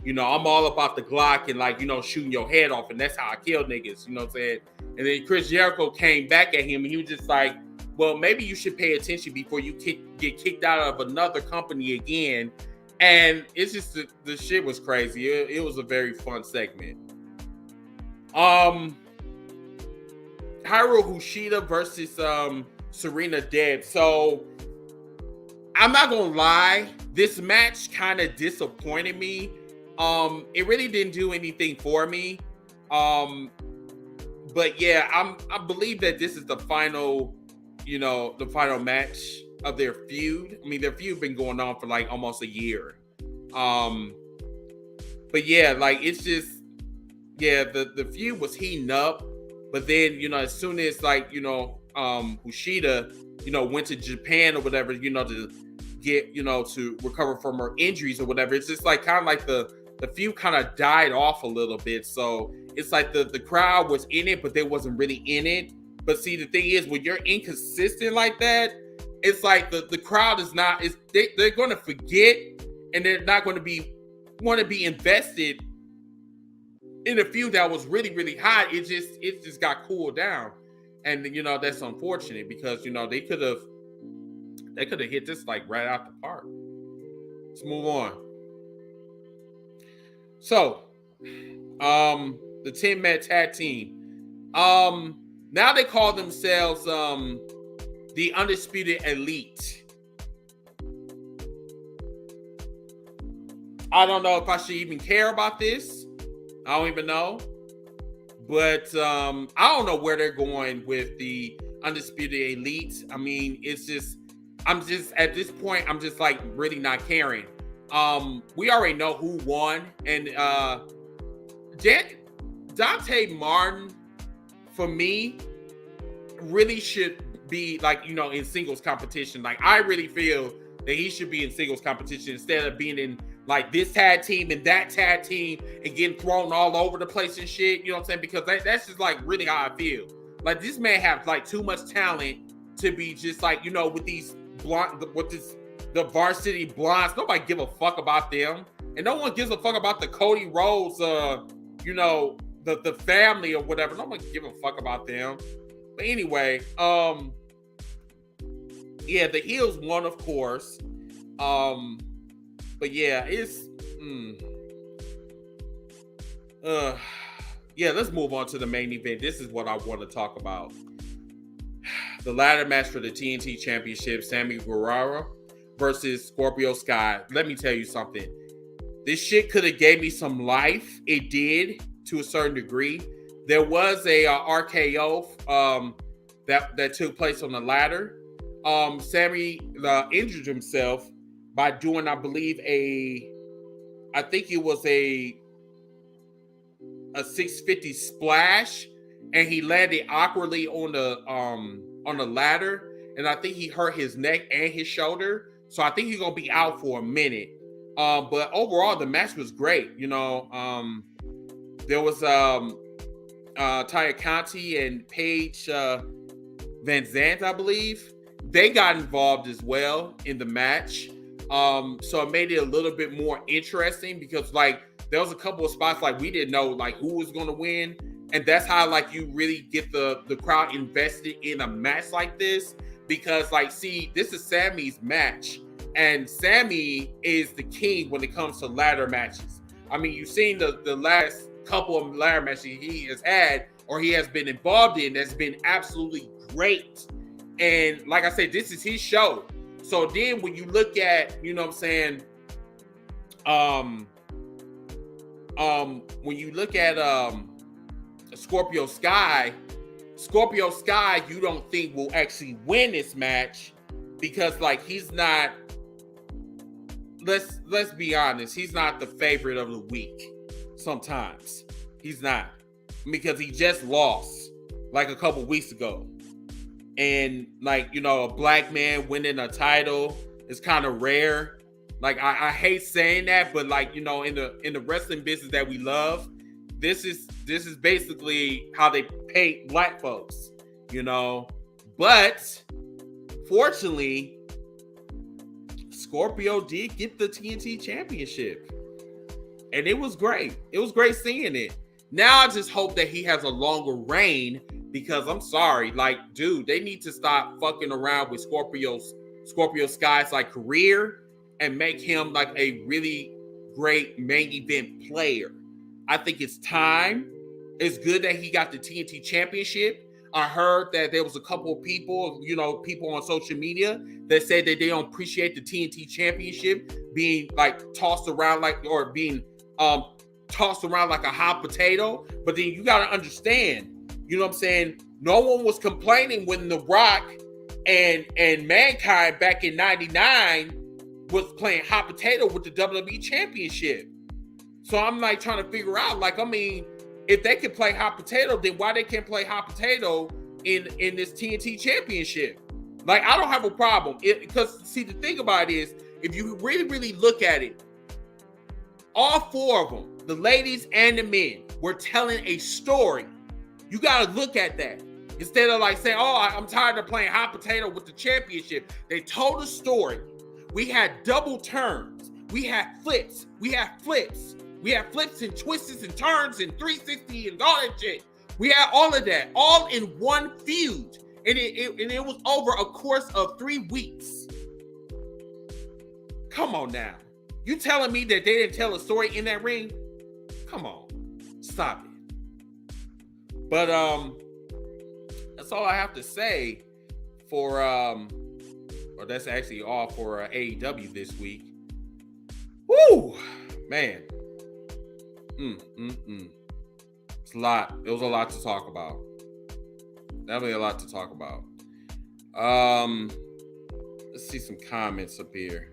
I'm all about the Glock and shooting your head off, and that's how I kill niggas. You know what I'm saying? And then Chris Jericho came back at him and he was just like, well, maybe you should pay attention before you get kicked out of another company again. And it's just the shit was crazy. It was a very fun segment. Hikaru Kushida versus Serena Deeb. So I'm not gonna lie, this match kind of disappointed me. It really didn't do anything for me. But yeah, I believe that this is the final, the final match of their feud. I mean, their feud been going on for like almost a year. But yeah, like it's just, yeah, the feud was heating up. But then, as soon as Kushida, went to Japan or whatever, to get, to recover from her injuries or whatever, it's just like kind of like the feud kind of died off a little bit. So it's like the crowd was in it, but they wasn't really in it. But see, the thing is, when you're inconsistent like that, it's like the crowd is not, they're going to forget, and they're not going to want to be invested in a feud that was really, really hot. It just got cooled down. And that's unfortunate because they could have hit this like right out the park. Let's move on. So the 10-man tag team. Now they call themselves the Undisputed Elite. I don't know if I should even care about this. I don't even know. But I don't know where they're going with the Undisputed Elite. I mean, I'm just at this point, I'm just like really not caring. We already know who won, and Dante Martin, for me, really should be like, in singles competition. Like, I really feel that he should be in singles competition instead of being in like this tag team and that tag team and getting thrown all over the place and shit. You know what I'm saying? Because that's just like really how I feel. Like, this man have like too much talent to be just like, with these the varsity blondes. Nobody give a fuck about them, and no one gives a fuck about the Cody Rhodes, the family or whatever. Nobody give a fuck about them. But anyway, yeah, the heels won, of course. But yeah, it's yeah, let's move on to the main event. This is what I want to talk about. The ladder match for the TNT Championship, Sammy Guevara versus Scorpio Sky. Let me tell you something. This shit could have gave me some life. It did, to a certain degree. There was a RKO that took place on the ladder. Sammy injured himself by doing, I believe, I think it was a 650 splash, and he landed awkwardly on the ladder, and I think he hurt his neck and his shoulder. So I think he's gonna be out for a minute. But overall, the match was great. There was Taya Conti and Paige Van Zandt, I believe. They got involved as well in the match. So it made it a little bit more interesting because like there was a couple of spots like we didn't know like who was going to win, and that's how like you really get the crowd invested in a match like this, because like, see, this is Sammy's match, and Sammy is the king when it comes to ladder matches. I mean, you've seen the last couple of ladder matches he has had or he has been involved in that's been absolutely great. And like I said, this is his show. So then when you look at, you know what I'm saying, when you look at Scorpio Sky, you don't think will actually win this match because like he's not, let's be honest, he's not the favorite of the week. Sometimes he's not, because he just lost like a couple weeks ago. And like, you know, a black man winning a title is kind of rare. Like I hate saying that, but like, you know, in the wrestling business that we love, this is basically how they pay black folks, you know. But fortunately, Scorpio did get the TNT championship. And it was great. It was great seeing it. Now I just hope that he has a longer reign, because I'm sorry, like, dude, they need to stop fucking around with Scorpio Sky's like career and make him like a really great main event player. I think it's time. It's good that he got the TNT championship. I heard that there was a couple of people, you know, people on social media that said that they don't appreciate the TNT championship being like tossed around like, or being tossed around like a hot potato. But then you got to understand, you know what I'm saying? No one was complaining when The Rock and Mankind back in 99 was playing hot potato with the WWE championship. So I'm like trying to figure out, like, I mean, if they can play hot potato, then why they can't play hot potato in this TNT championship? Like, I don't have a problem. Because, see, the thing about it is, if you really, really look at it, all four of them, the ladies and the men, were telling a story. You got to look at that. Instead of like saying, oh, I'm tired of playing hot potato with the championship. They told a story. We had double turns. We had flips. We had flips and twists and turns and 360 and all that shit. We had all of that, all in one feud. And it was over a course of 3 weeks. Come on now. You telling me that they didn't tell a story in that ring? Come on. Stop it. But that's all I have to say for or that's actually all for AEW this week. Woo! Man. It's a lot. It was a lot to talk about. Definitely a lot to talk about. Let's see some comments up here.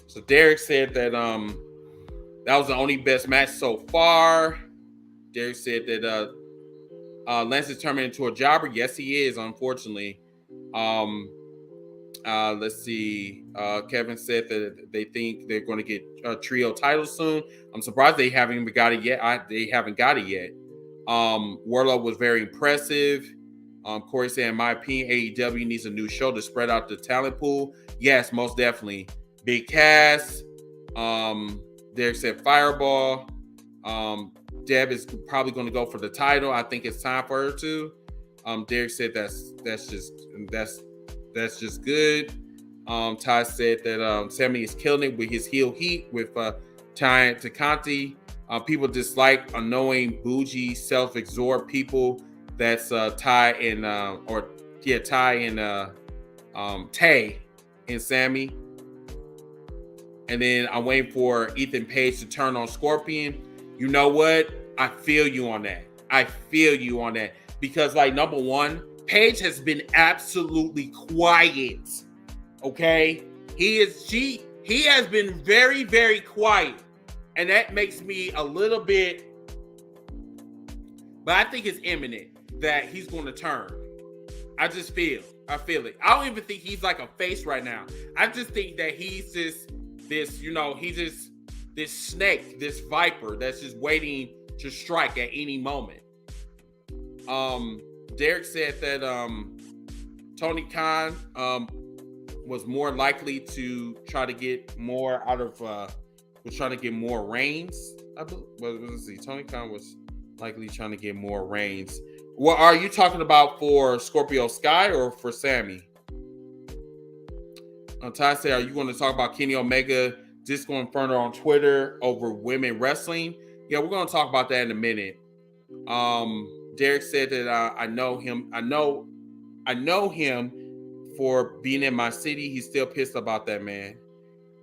So Derek said that that was the only best match so far. Derek said that Lance is turning into a jobber. Yes, he is, unfortunately. Let's see. Kevin said that they think they're going to get a trio title soon. I'm surprised they haven't even got it yet. They haven't got it yet. Warlock was very impressive. Corey said, in my opinion, AEW needs a new show to spread out the talent pool. Yes, most definitely. Big Cass. Derek said Fireball. Deb is probably going to go for the title. I think it's time for her to. Derek said that's just good. Ty said that Sammy is killing it with his heel heat with Ty Takante. People dislike annoying, bougie, self-absorbed people. That's Ty and Ty and Tay and Sammy. And then I'm waiting for Ethan Page to turn on Scorpion. You know what? I feel you on that. Because, like, number one, Paige has been absolutely quiet. Okay? He has been very, very quiet. And that makes me a little bit, but I think it's imminent that he's going to turn. I feel it. I don't even think he's like a face right now. I just think that he's just this, you know, he's just this snake, this viper that's just waiting to strike at any moment. Derek said that Tony Khan was more likely to try to get more out of was trying to get more reigns. I believe. Let's see. Tony Khan was likely trying to get more reigns. What are you talking about for Scorpio Sky or for Sammy? Ty said, are you going to talk about Kenny Omega Disco Inferno on Twitter over women wrestling? Yeah, we're going to talk about that in a minute. Derek said that I know him. I I know him for being in my city. He's still pissed about that, man.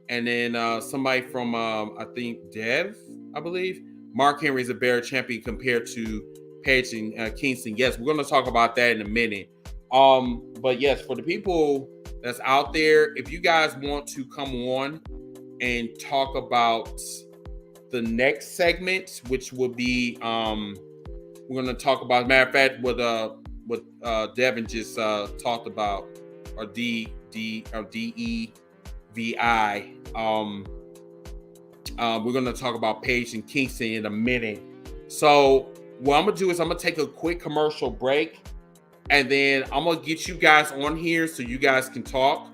And then somebody from I think Dev, I believe. Mark Henry is a better champion compared to Paige and Kingston. Yes, we're going to talk about that in a minute. But yes, for the people that's out there, if you guys want to come on and talk about the next segment, which will be we're going to talk about, matter of fact, what Devin just talked about, or DEVI. We're going to talk about Paige and Kingston in a minute. So what I'm going to do is I'm going to take a quick commercial break, and then I'm going to get you guys on here so you guys can talk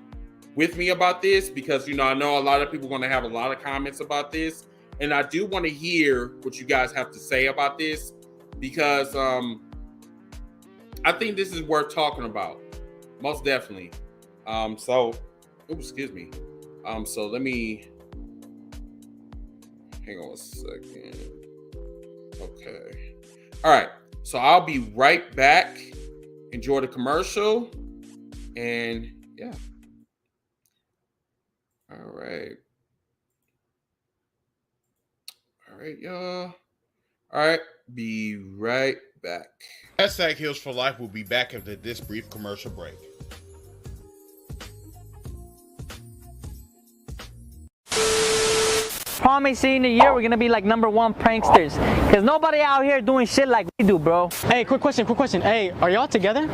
with me about this, because, you know, I know a lot of people are going to have a lot of comments about this, and I do want to hear what you guys have to say about this, because I think this is worth talking about, most definitely. So let me hang on a second. Okay. All right. So I'll be right back. Enjoy the commercial. And yeah. All right. All right, y'all. All right. Be right back. Hashtag Heels for Life will be back after this brief commercial break. Promise in a year we're gonna be like #1 pranksters, cause nobody out here doing shit like we do, bro. Hey, quick question. Hey, are y'all together?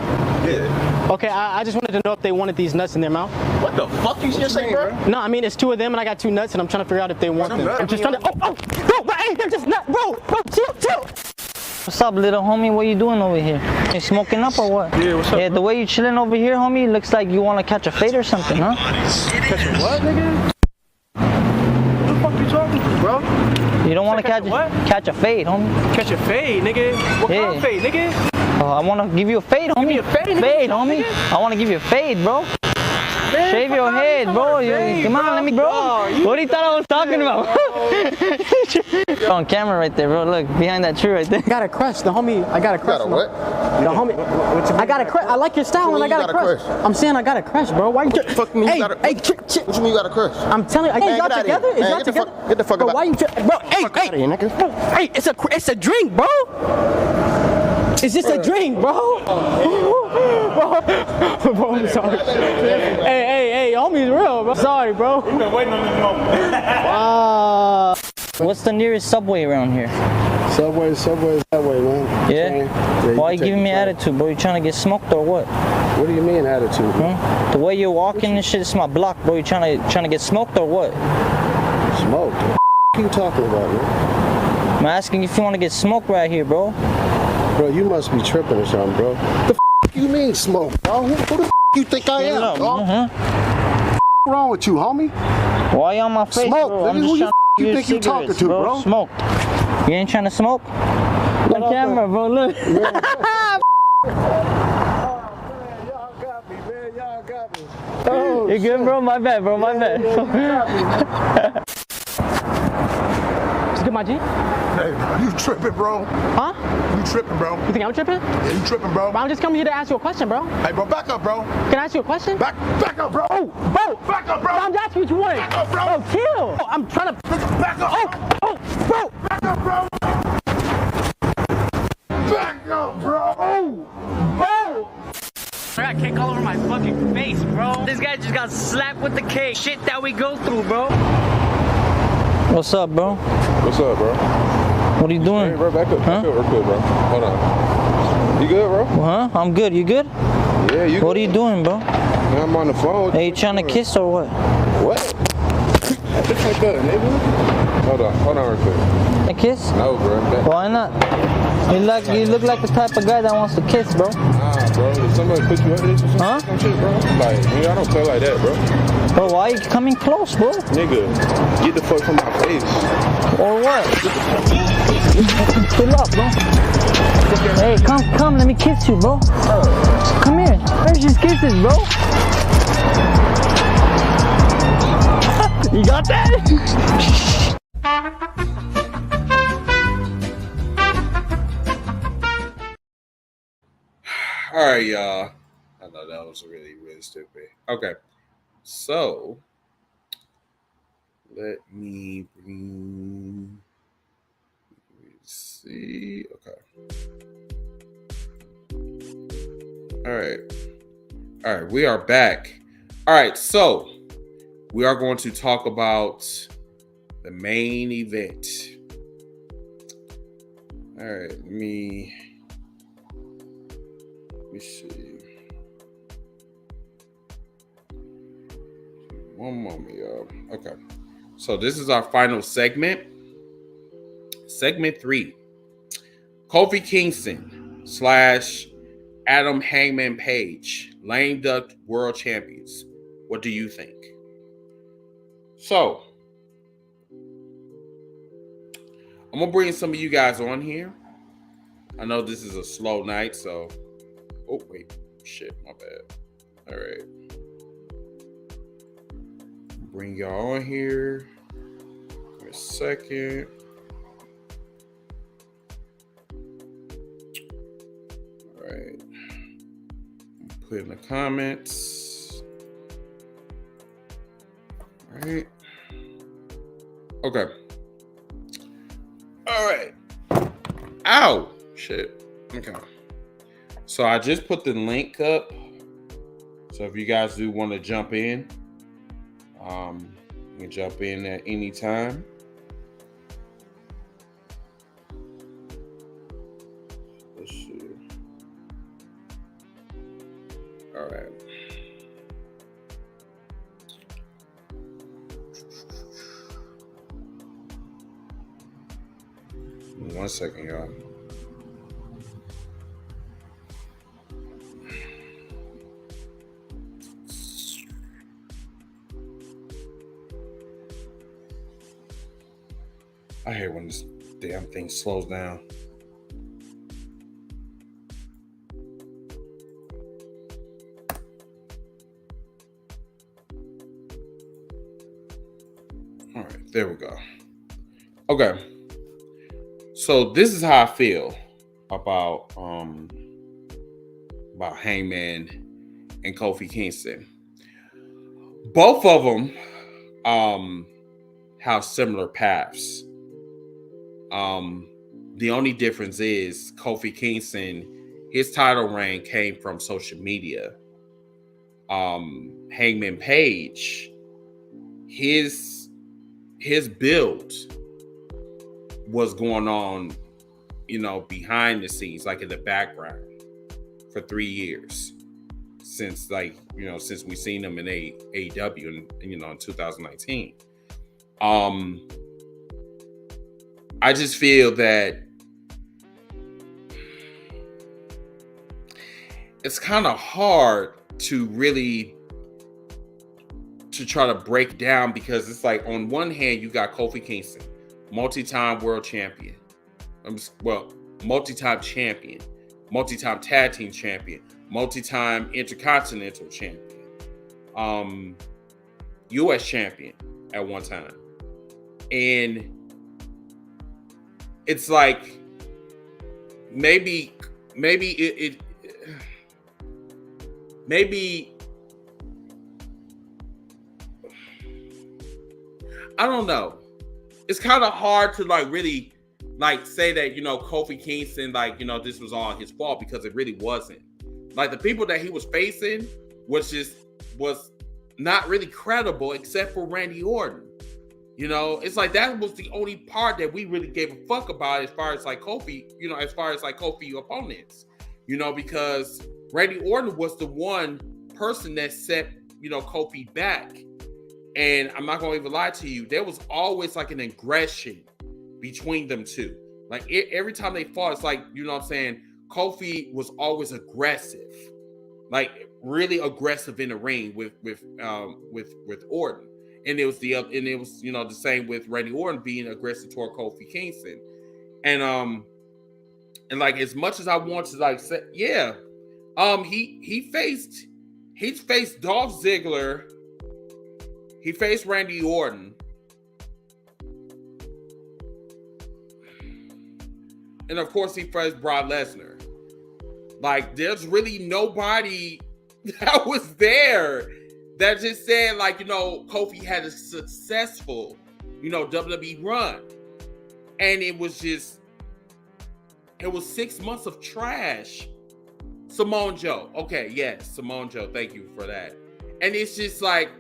Yeah. Okay, I just wanted to know if they wanted these nuts in their mouth. What the fuck you just say, bro? No, I mean it's 2 of them and I got 2 nuts and I'm trying to figure out if they want them. I'm just trying to. Oh, bro, but hey, they're just nuts, bro, chill. What's up, little homie? What you doing over here? You smoking up or what? Yeah, what's up? Yeah, the way you chilling over here, homie, looks like you wanna catch a fade or something, huh? Catch a what, nigga? What the fuck you talking to, bro? You don't wanna catch a fade, homie. Catch a fade, nigga? What kind of fade, nigga? I wanna give you a fade, homie. Give me a fade, nigga? Fade, homie. I wanna give you a fade, bro. Man, shave your head, bro. Come on, let me, bro. What do you thought I was talking about? On camera right there, bro. Look, behind that tree right there. I got a crush, the homie. I got a crush. Got a what? The homie. I got a crush. I like your style and I got a crush. I'm saying I got a crush, bro. Why you? Fuck me. Hey, What you mean you got a crush? I'm telling you, y'all together? Is y'all together? Get the fuck bro, out. why you? Bro, hey, it's a drink, bro. It's just a drink, bro. Bro, I'm sorry. Hey, homie's real, bro. Sorry, bro. We've been waiting on this moment. What's the nearest subway around here? Subway's that way, man. Yeah? Why you giving me attitude, bro? You trying to get smoked or what? What do you mean attitude? The way you're walking and shit, it's my block, bro. You trying to get smoked or what? Smoke? What are you talking about, man? I'm asking if you want to get smoked right here, bro. Bro, you must be tripping or something, bro. The you mean smoke, bro? Who the you think I am, bro? What's wrong with you, homie? Why you on my face, Smoke, bro? nigga. I'm just Who trying to you think you talking to, bro? Smoke. You ain't trying to smoke? On camera, bro, look. Y'all got me, man. Y'all got me. Oh, You good, bro? My bad, bro. My bad. Just get my G? Hey, you tripping, bro? Huh? You tripping, bro? You think I'm tripping? Yeah, you tripping, bro? But I'm just coming here to ask you a question, bro. Hey, bro, back up, bro. Can I ask you a question? Back up, bro. Bro, Back up, bro. I'm just asking what you want. Back up, bro. Bro, chill. Oh, I'm trying to. Back up. Bro. Back up, bro. Back up, bro. Bro. I got cake all over my fucking face, bro. This guy just got slapped with the cake. Shit that we go through, bro. What's up, bro? What's up, bro? What are you doing? Hey, bro, back up. Huh? We're good, bro. Hold on. You good, bro? Huh? I'm good. You good? Yeah, you good? What are you doing, bro? Man, I'm on the phone. Hey, you trying to kiss or what? What? What's like that, nigga? Hold on real quick. A kiss? No, bro. Why not? You look like the type of guy that wants to kiss, bro. Nah, bro. Did somebody put you up this or something? Huh? Some shit, bro? Like, nigga, I don't play like that, bro. Bro, why are you coming close, bro? Nigga, get the fuck from my face. Or what? Chill up, bro. Hey, come, let me kiss you, bro. Come here. Where's these kisses, bro? You got that? All right, y'all. I know that was really, really stupid. Okay. So let me see. Okay. All right. All right. We are back. All right. So we are going to talk about the main event. All right. Let me see. One moment, y'all. Okay. So this is our final segment. Segment 3. Kofi Kingston / Adam Hangman Page, lame duck world champions. What do you think? So, I'm going to bring some of you guys on here. I know this is a slow night, so... Oh, wait. Shit, my bad. All right. Bring y'all on here. Give me a second. All right. Put in the comments. All right. Okay. All right. Ow. Shit. Okay. So I just put the link up. So if you guys do want to jump in, you can jump in at any time. Let's see. All right. One second, y'all. I hate when this damn thing slows down. All right, there we go. Okay. So this is how I feel about Hangman and Kofi Kingston. Both of them have similar paths. The only difference is Kofi Kingston, his title reign came from social media. Hangman Page, his build was going on, behind the scenes, like in the background, for 3 years since we seen him in AEW in 2019. I just feel that it's kind of hard to try to break down, because it's like, on one hand, you got Kofi Kingston, multi-time world champion. Multi-time champion, multi-time tag team champion, multi-time intercontinental champion, U.S. champion at one time. And it's like, maybe I don't know. It's kind of hard to really say that, Kofi Kingston, this was all his fault, because it really wasn't. Like, the people that he was facing was not really credible, except for Randy Orton. It's like, that was the only part that we really gave a fuck about as far as Kofi, Kofi opponents, because Randy Orton was the one person that set, Kofi back. And I'm not going to even lie to you, there was always an aggression between them two. Every time they fought, it's like, Kofi was always aggressive, really aggressive in the ring with Orton. And it was the same with Randy Orton being aggressive toward Kofi Kingston. And as much as I want to say, yeah, he faced Dolph Ziggler, he faced Randy Orton, and of course he faced Brock Lesnar. There's really nobody that was there that just said, like, you know, Kofi had a successful, you know, WWE run. And it was 6 months of trash. Samoa Joe. Okay, yes, Samoa Joe. Thank you for that. And it's just like,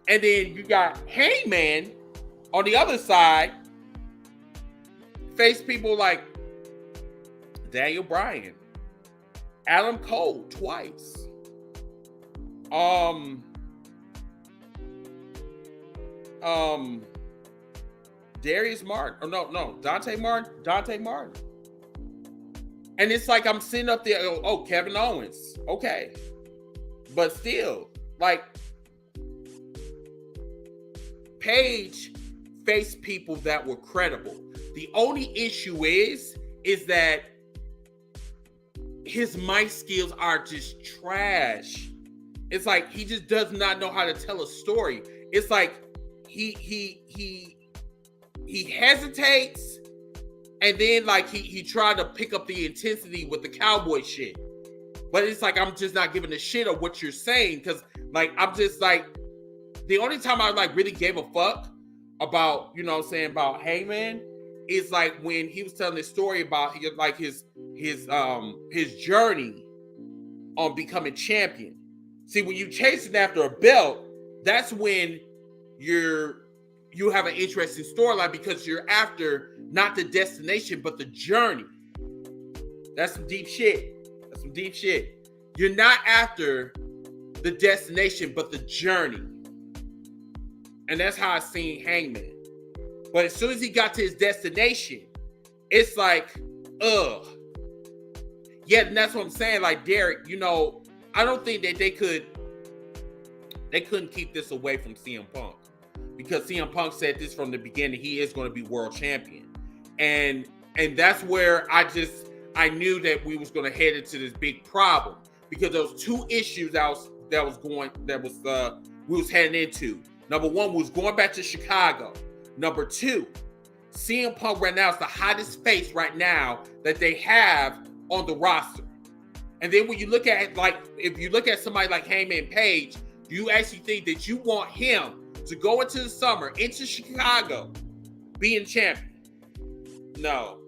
and then you got Hangman on the other side, face people like Daniel Bryan, Adam Cole twice. Darius Martin. Oh, no, Dante Martin. And it's like I'm sitting up there, oh, Kevin Owens. Okay. But still, like, Paige faced people that were credible. The only issue is that his mic skills are just trash. It's like he just does not know how to tell a story. It's like he hesitates, and then like he tried to pick up the intensity with the cowboy shit. But it's like I'm just not giving a shit of what you're saying, because like I'm just like, the only time I like really gave a fuck about, you know what I'm saying, about Hangman is like when he was telling this story about like his journey on becoming champion. See, when you chasing after a belt, that's when you have an interesting storyline, because you're after not the destination but the journey. That's some deep shit. You're not after the destination but the journey. And that's how I seen Hangman. But as soon as he got to his destination, it's like, ugh. Yeah, and that's what I'm saying. Like, Derek, you know, I don't think that they couldn't keep this away from CM Punk, because CM Punk said this from the beginning. He is going to be world champion. And that's where I knew that we was going to head into this big problem, because there was two issues we was heading into. Number one was going back to Chicago. Number two, CM Punk right now is the hottest face right now that they have on the roster. And then when you look at it, like, if you look at somebody like Hangman Page, do you actually think that you want him to go into the summer, into Chicago, being champion? No.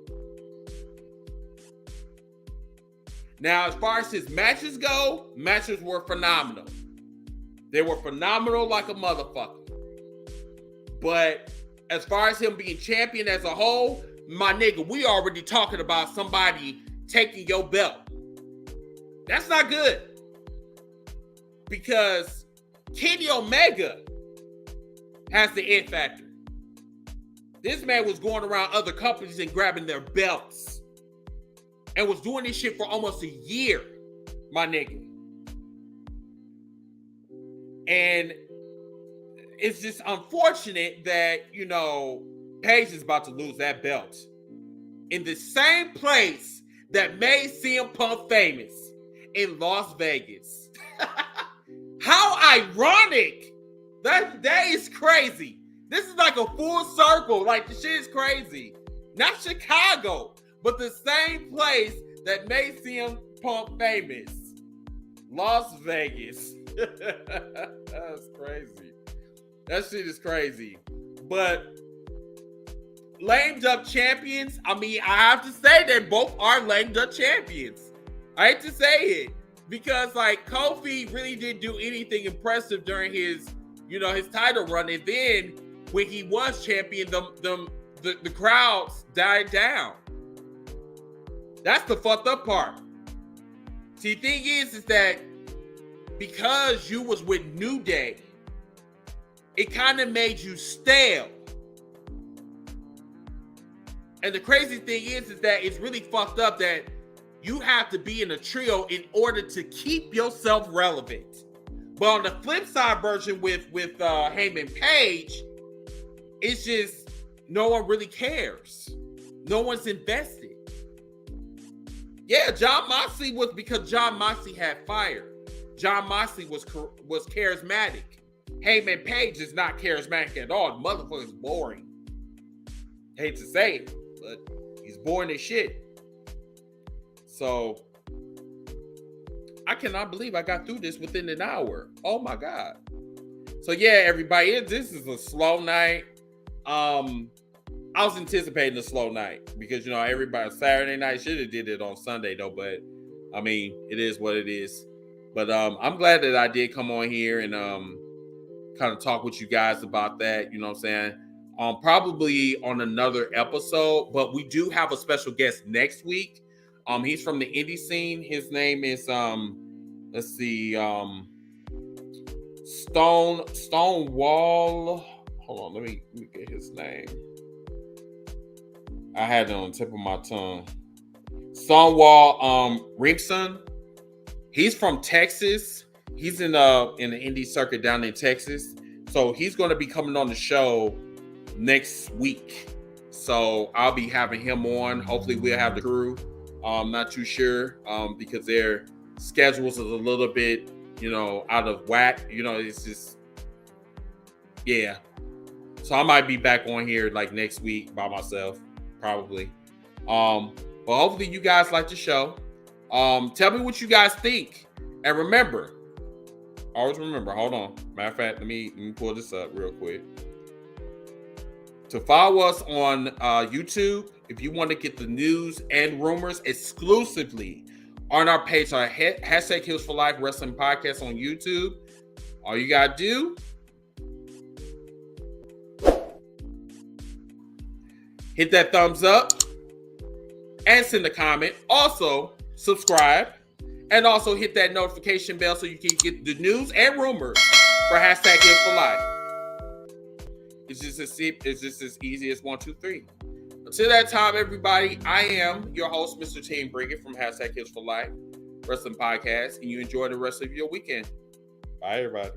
Now, as far as his matches go, matches were phenomenal. They were phenomenal like a motherfucker. But as far as him being champion as a whole, my nigga, we already talking about somebody taking your belt. That's not good. Because Kenny Omega has the it factor. This man was going around other companies and grabbing their belts. And was doing this shit for almost a year, my nigga. And it's just unfortunate that, you know, Paige is about to lose that belt in the same place that made CM Punk famous, in Las Vegas. How ironic! That is crazy. This is like a full circle. Like, the shit is crazy. Not Chicago, but the same place that made CM Punk famous, Las Vegas. That's crazy. That shit is crazy. But lame duck champions, I mean, I have to say they both are lame duck champions. I hate to say it, because like Kofi really didn't do anything impressive during his, you know, his title run. And then when he was champion, the crowds died down. That's the fucked up part. See, the thing is that because you was with New Day, it kind of made you stale. And the crazy thing is that it's really fucked up that you have to be in a trio in order to keep yourself relevant. But on the flip side version with Hangman Page, it's just no one really cares. No one's invested. Yeah, John Moxley was, because John Moxley had fire. John Moxley was charismatic. Hangman Page is not charismatic at all. The motherfucker's boring. Hate to say it, but he's boring as shit. So I cannot believe I got through this within an hour. Oh my God. So yeah, everybody, this is a slow night. I was anticipating a slow night because, everybody Saturday night should have did it on Sunday though, but I mean, it is what it is. But I'm glad that I did come on here and kind of talk with you guys about that. You know what I'm saying? Probably on another episode, but we do have a special guest next week. He's from the indie scene. His name is let's see, Stonewall. Hold on, let me get his name. I had it on the tip of my tongue. Stonewall Rinkson. He's from Texas. He's in the indie circuit down in Texas. So he's going to be coming on the show next week. So I'll be having him on. Hopefully we'll have the crew. I'm not too sure because their schedules is a little bit, out of whack. It's just, yeah. So I might be back on here like next week by myself, probably. But hopefully you guys like the show. Tell me what you guys think. And remember, always remember, hold on. Matter of fact, let me pull this up real quick. To follow us on YouTube, if you want to get the news and rumors exclusively on our page, our hashtag Heels for Life Wrestling Podcast on YouTube. All you got to do, hit that thumbs up and send a comment. Also, subscribe and also hit that notification bell so you can get the news and rumors for hashtag Heels for Life. It's just as easy as 1, 2, 3. Until that time, everybody, I am your host, Mr. Team Briggett from hashtag Heels for Life Wrestling Podcast, and you enjoy the rest of your weekend. Bye, everybody.